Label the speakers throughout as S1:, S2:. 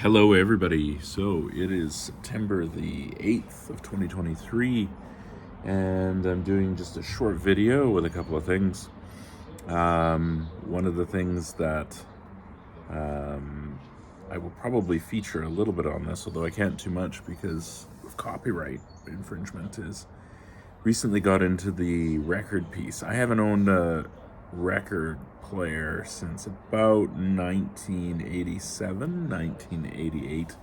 S1: Hello, everybody. So it is September the 8th of 2023, and I'm doing just a short video with a couple of things. One of the things that I will probably feature a little bit on this, although I can't too much because of copyright infringement, is recently got into the record piece. I haven't owned a record player since about 1987, 1988.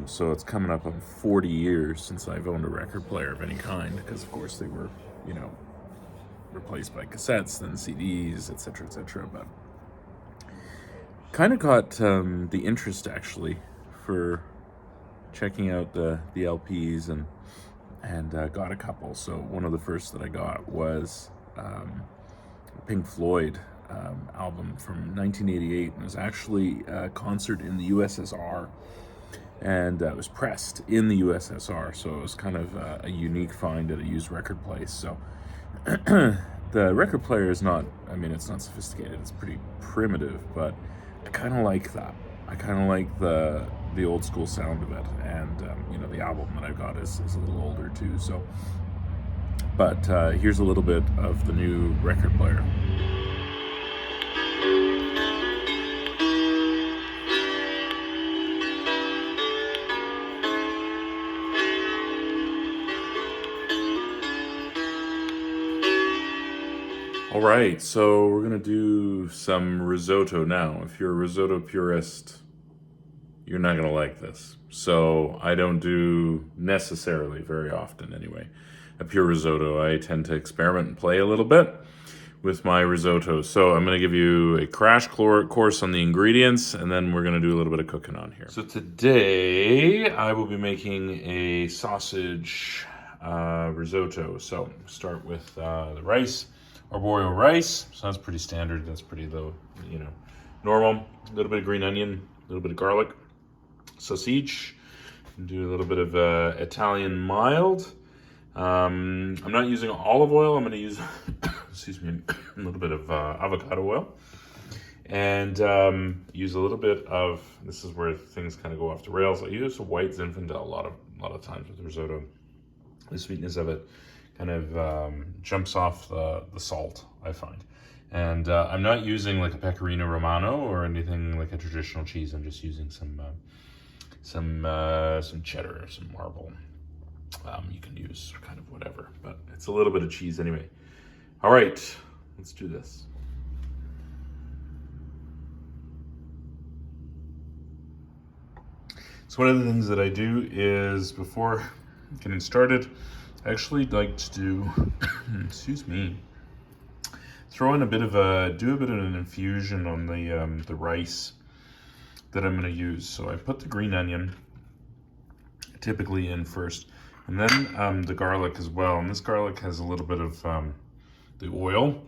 S1: So it's coming up on 40 years since I've owned a record player of any kind, because of course they were, replaced by cassettes, then CDs, etc., etc. But kind of got the interest actually for checking out the LPs and got a couple. So one of the first that I got was Pink Floyd album from 1988, and it was actually a concert in the USSR, and it was pressed in the USSR, so it was kind of a unique find at a used record place. So the record player is not, it's not sophisticated, it's pretty primitive, but I kind of like that. I kind of like the old school sound of it, and the album that I got is a little older too. So, but here's a little bit of the new record player. All right, so we're gonna do some risotto now. If you're a risotto purist, you're not gonna like this. So I don't do necessarily, very often anyway, a pure risotto. I tend to experiment and play a little bit with my risotto. So I'm gonna give you a crash course on the ingredients, and then we're gonna do a little bit of cooking on here. So today I will be making a sausage risotto. So start with the rice. Arborio rice, so that's pretty standard. That's pretty low, normal. A little bit of green onion, a little bit of garlic, sausage. Do a little bit of Italian mild. I'm not using olive oil. I'm going to use, excuse me, a little bit of avocado oil, and use a little bit of. This is where things kind of go off the rails. I use a white Zinfandel a lot of times with risotto. The sweetness of it kind of jumps off the salt, I find. And I'm not using like a Pecorino Romano or anything like a traditional cheese. I'm just using some cheddar, some marble. You can use kind of whatever, but it's a little bit of cheese anyway. All right, let's do this. So one of the things that I do is, before getting started, I actually like to do, excuse me, throw in a bit of an infusion on the rice that I'm going to use. So I put the green onion typically in first, and then the garlic as well. And this garlic has a little bit of the oil.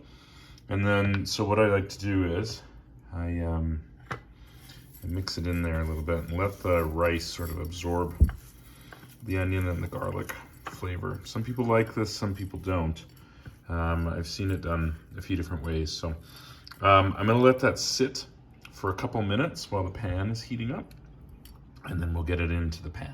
S1: And then, so what I like to do is I mix it in there a little bit and let the rice sort of absorb the onion and the garlic flavor. Some people like this, some people don't. I've seen it done a few different ways. So I'm going to let that sit for a couple minutes while the pan is heating up, and then we'll get it into the pan.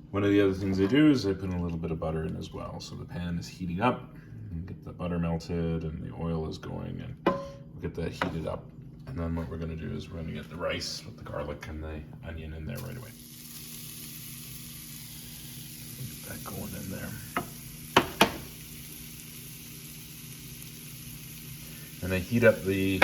S1: One of the other things I do is I put a little bit of butter in as well. So the pan is heating up, and get the butter melted and the oil is going, and we'll get that heated up. And then what we're going to do is we're going to get the rice with the garlic and the onion in there right away. That going in there. And I heat up the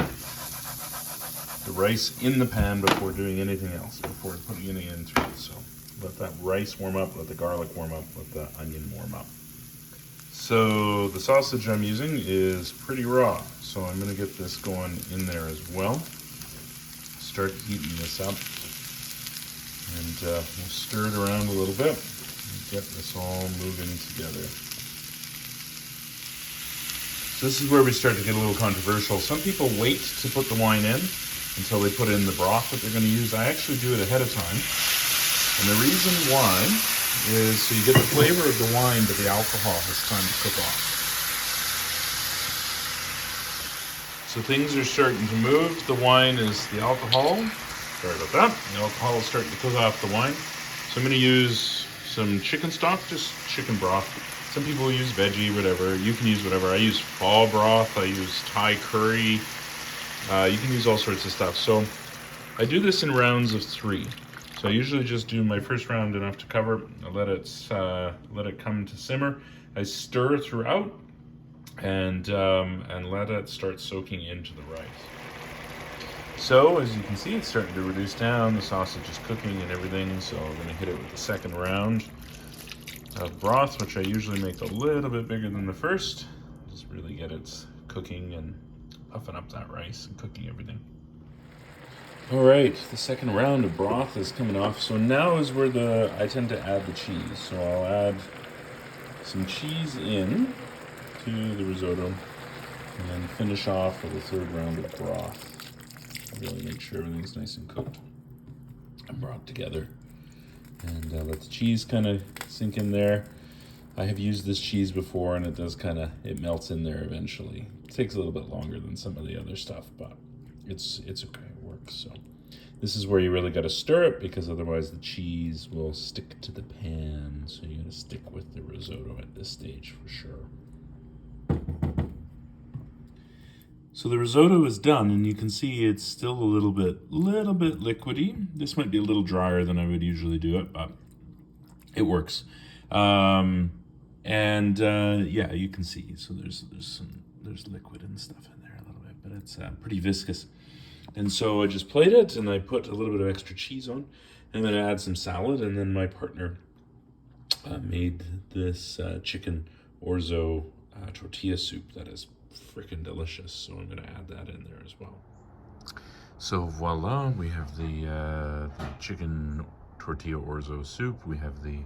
S1: rice in the pan before doing anything else, before putting anything into it. So let that rice warm up, let the garlic warm up, let the onion warm up. So the sausage I'm using is pretty raw, so I'm going to get this going in there as well. Start heating this up, and we'll stir it around a little bit. Get this all moving together. So this is where we start to get a little controversial. Some people wait to put the wine in until they put in the broth that they're going to use. I actually do it ahead of time. And the reason why is so you get the flavor of the wine, but the alcohol has time to cook off. So things are starting to move. The wine is the alcohol. Sorry about that. The alcohol is starting to cook off the wine. So I'm going to use some chicken stock, just chicken broth. Some people use veggie, whatever. You can use whatever. I use pho broth. I use Thai curry. You can use all sorts of stuff. So I do this in rounds of 3. So I usually just do my first round enough to cover. I let it come to simmer. I stir throughout and let it start soaking into the rice. So as you can see, it's starting to reduce down. The sausage is cooking and everything. So I'm going to hit it with the second round of broth, which I usually make a little bit bigger than the first. Just really get it cooking and puffing up that rice and cooking everything. All right, the second round of broth is coming off. So now is where I tend to add the cheese. So I'll add some cheese in to the risotto and then finish off with a third round of broth. Really make sure everything's nice and cooked and brought together. And let the cheese kind of sink in there. I have used this cheese before and it melts in there eventually. It takes a little bit longer than some of the other stuff, but it's okay, it works. So this is where you really got to stir it, because otherwise the cheese will stick to the pan. So you got to stick with the risotto at this stage for sure. So the risotto is done, and you can see it's still a little bit liquidy. This might be a little drier than I would usually do it, but it works. Yeah, you can see. So there's liquid and stuff in there a little bit, but it's pretty viscous. And so I just plate it, and I put a little bit of extra cheese on, and then I add some salad. And then my partner made this chicken orzo tortilla soup that is freaking delicious, so I'm going to add that in there as well. So voila, we have the chicken tortilla orzo soup. We have the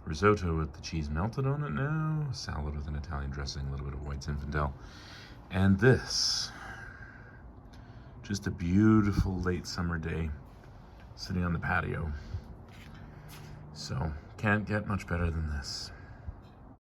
S1: risotto with the cheese melted on it now, salad with an Italian dressing, a little bit of white Zinfandel, and this, just a beautiful late summer day sitting on the patio. So can't get much better than this.